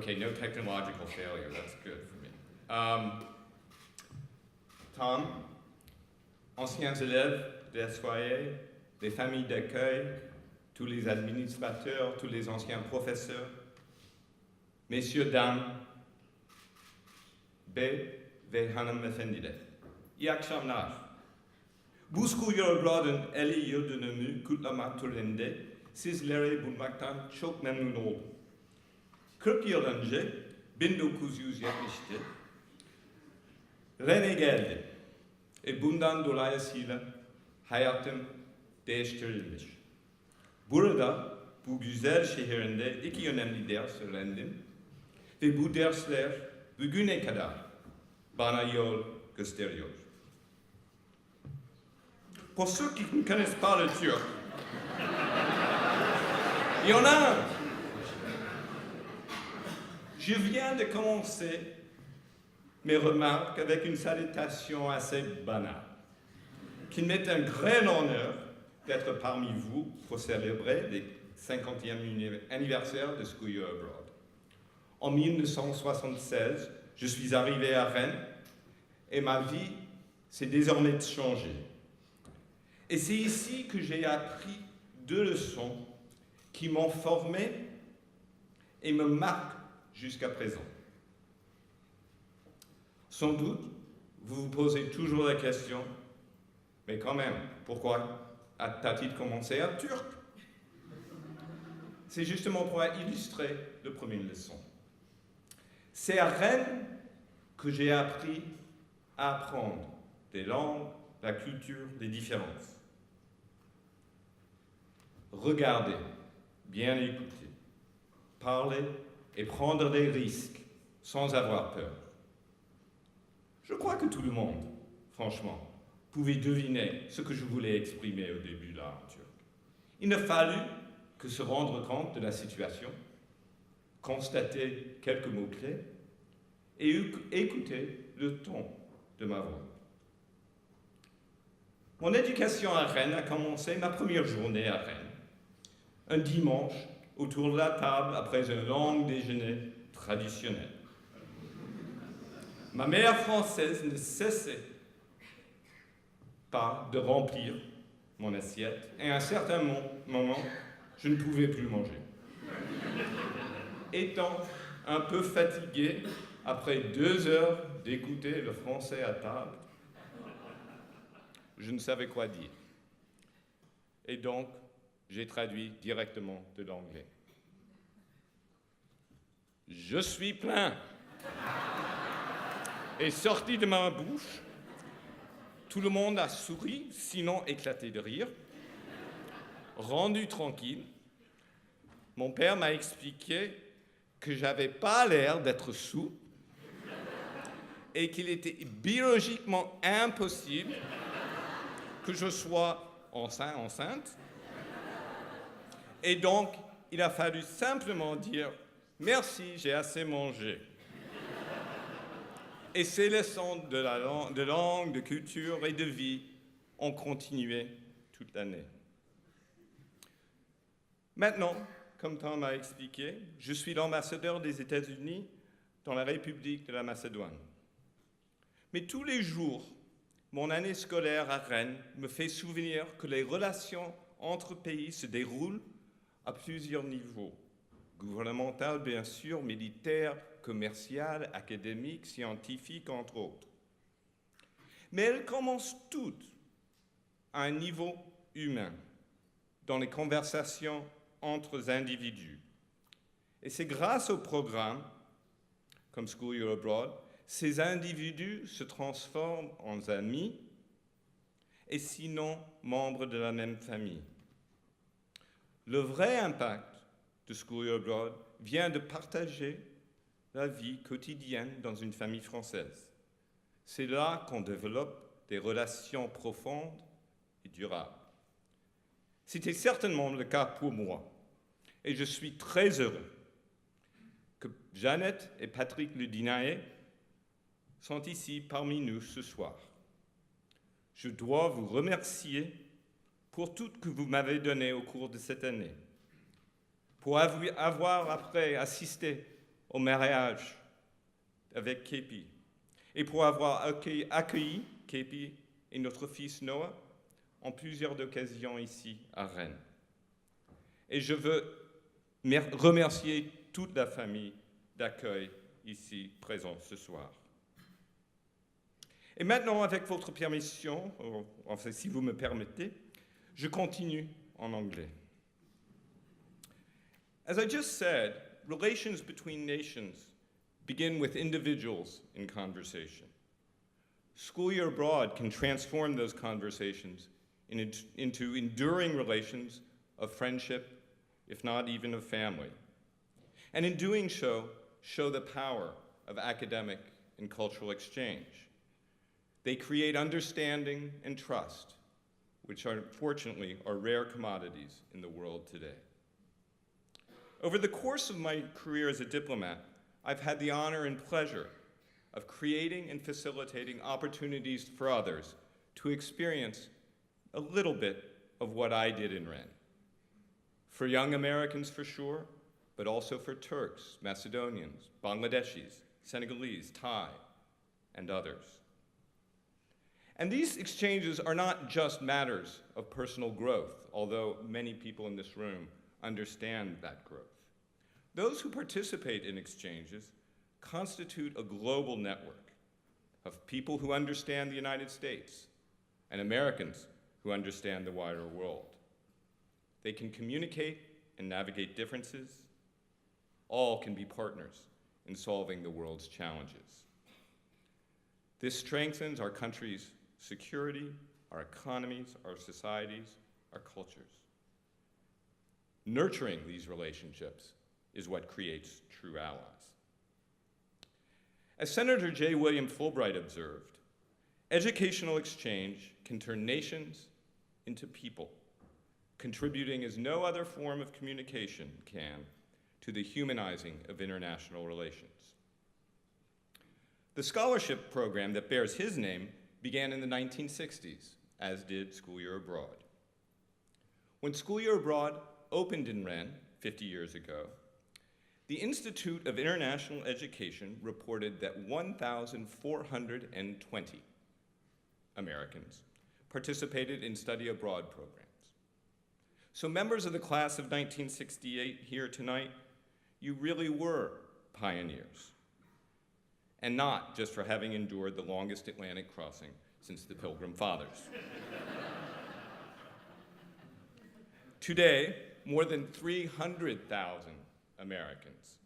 Okay, no technological failure, that's good for me. Tom, anciens élèves de SYA, des familles d'accueil, tous les administrateurs, tous les anciens professeurs, messieurs, dames, bey ve hanımefendiler. İyi akşamlar. Bu Skuyu'nun 50 yıl dönümü kutlama töreninde sizleri bulmaktan çok memnun oldum. 40 yıl önce 1970'te Rene geldi. Bundan dolayısıyla hayatım değiştirilmiş. Burada bu güzel şehrinde 2 önemli ders öğrendim ve bu dersler bugüne kadar bana yol gösteriyor. Pour ceux qui ne connaissent pas le turc, il y en a un. Je viens de commencer mes remarques avec une salutation assez banale, qui m'est un grand honneur d'être parmi vous pour célébrer le 50e anniversaire de SYA Abroad. En 1976, je suis arrivé à Rennes et ma vie s'est désormais changée. Et c'est ici que j'ai appris 2 leçons qui m'ont formé et me marquent jusqu'à présent. Sans doute, vous vous posez toujours la question, mais quand même, pourquoi as-tu commencé à turc? C'est justement pour illustrer la première leçon. C'est à Rennes que j'ai appris à apprendre des langues, la culture, les différences. Regarder, bien écouter, parler et prendre des risques sans avoir peur. Je crois que tout le monde, franchement, pouvait deviner ce que je voulais exprimer au début là en turc. Il ne fallut que se rendre compte de la situation, constater quelques mots-clés et écouter le ton de ma voix. Mon éducation à Rennes a commencé ma première journée à Rennes, un dimanche autour de la table après un long déjeuner traditionnel. Ma mère française ne cessait pas de remplir mon assiette et à un certain moment, je ne pouvais plus manger. Étant un peu fatigué après 2 heures d'écouter le français à table, je ne savais quoi dire. Et donc, j'ai traduit directement de l'anglais. Je suis plein. Et sorti de ma bouche, tout le monde a souri, sinon éclaté de rire. Rendu tranquille, mon père m'a expliqué que j'avais pas l'air d'être sourd et qu'il était biologiquement impossible que je sois enceinte. Et donc, il a fallu simplement dire « Merci, j'ai assez mangé ». Et ces leçons de langue, de culture et de vie ont continué toute l'année. Maintenant, comme Tom m'a expliqué, je suis l'ambassadeur des États-Unis dans la République de la Macédoine. Mais tous les jours, mon année scolaire à Rennes me fait souvenir que les relations entre pays se déroulent à plusieurs niveaux. Gouvernemental, bien sûr, militaire, commercial, académique, scientifique, entre autres. Mais elles commencent toutes à un niveau humain, dans les conversations entre individus. Et c'est grâce au programme, comme SYA Abroad, ces individus se transforment en amis et sinon membres de la même famille. Le vrai impact de SYA Abroad vient de partager la vie quotidienne dans une famille française. C'est là qu'on développe des relations profondes et durables. C'était certainement le cas pour moi. Et je suis très heureux que Jeannette et Patrick Ludinae sont ici parmi nous ce soir. Je dois vous remercier pour tout ce que vous m'avez donné au cours de cette année, pour avoir après assisté au mariage avec Kepi et pour avoir accueilli Kepi et notre fils Noah en plusieurs occasions ici à Rennes. Et je veux remercier toute la famille d'accueil ici présente ce soir. Et maintenant, avec votre permission, enfin si vous me permettez, je continue en anglais. As I just said, relations between nations begin with individuals in conversation. School year abroad can transform those conversations into enduring relations of friendship, if not even of family. And in doing so, show the power of academic and cultural exchange. They create understanding and trust, which unfortunately are rare commodities in the world today. Over the course of my career as a diplomat, I've had the honor and pleasure of creating and facilitating opportunities for others to experience a little bit of what I did in Rennes. For young Americans, for sure, but also for Turks, Macedonians, Bangladeshis, Senegalese, Thai, and others. And these exchanges are not just matters of personal growth, although many people in this room understand that growth. Those who participate in exchanges constitute a global network of people who understand the United States and Americans who understand the wider world. They can communicate and navigate differences. All can be partners in solving the world's challenges. This strengthens our country's security, our economies, our societies, our cultures. Nurturing these relationships is what creates true allies. As Senator J. William Fulbright observed, educational exchange can turn nations into people, contributing as no other form of communication can to the humanizing of international relations. The scholarship program that bears his name began in the 1960s, as did School Year Abroad. When School Year Abroad opened in Rennes 50 years ago, the Institute of International Education reported that 1,420 Americans participated in study abroad programs. So members of the class of 1968 here tonight, you really were pioneers, and not just for having endured the longest Atlantic crossing since the Pilgrim Fathers. Today, more than 300,000 Americans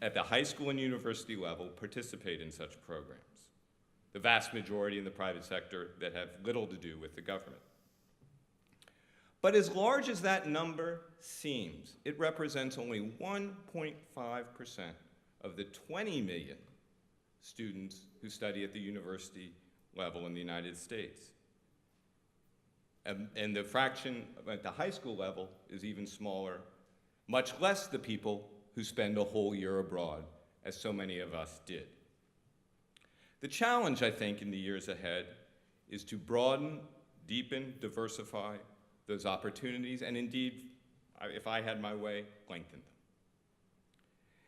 at the high school and university level participate in such programs, the vast majority in the private sector that have little to do with the government. But as large as that number seems, it represents only 1.5% of the 20 million students who study at the university level in the United States. And the fraction at the high school level is even smaller, much less the people who spend a whole year abroad, as so many of us did. The challenge, I think, in the years ahead is to broaden, deepen, diversify those opportunities, and indeed, if I had my way, lengthen them.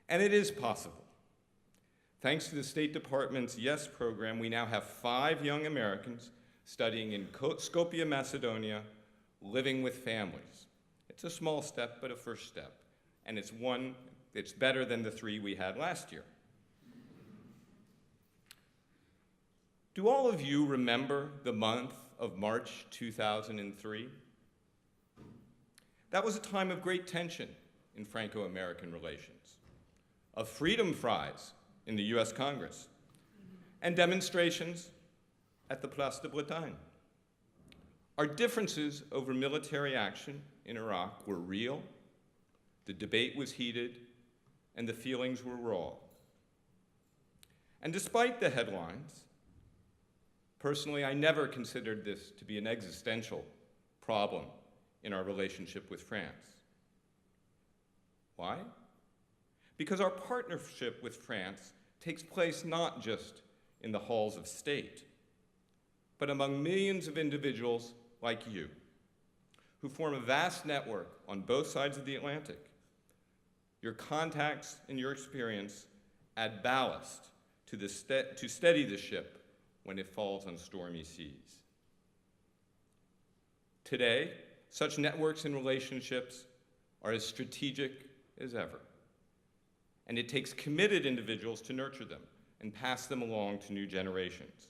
And it is possible. Thanks to the State Department's YES program, we now have 5 young Americans studying in Skopje, Macedonia, living with families. It's a small step, but a first step. And it's better than the 3 we had last year. Do all of you remember the month of March 2003? That was a time of great tension in Franco-American relations, of freedom fries in the US Congress, and demonstrations at the Place de Bretagne. Our differences over military action in Iraq were real, the debate was heated, and the feelings were raw. And despite the headlines, personally, I never considered this to be an existential problem in our relationship with France. Why? Because our partnership with France takes place not just in the halls of state, but among millions of individuals like you, who form a vast network on both sides of the Atlantic. Your contacts and your experience add ballast to steady the ship when it falls on stormy seas. Today, such networks and relationships are as strategic as ever, and it takes committed individuals to nurture them and pass them along to new generations.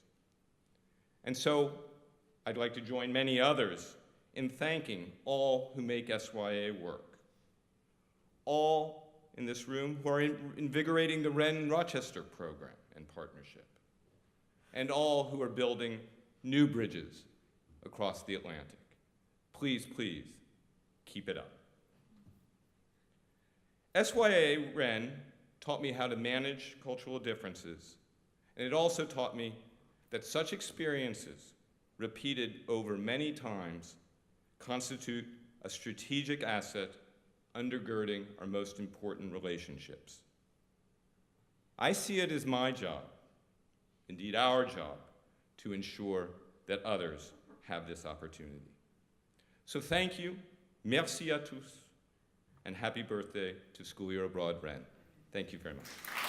And so, I'd like to join many others in thanking all who make SYA work. All in this room who are invigorating the Wren Rochester program and partnership, and all who are building new bridges across the Atlantic. Please, please, keep it up. SYA Wren taught me how to manage cultural differences, and it also taught me that such experiences, repeated over many times, constitute a strategic asset undergirding our most important relationships. I see it as my job, indeed our job, to ensure that others have this opportunity. So thank you, merci à tous, and happy birthday to School Year Abroad Wren. Thank you very much.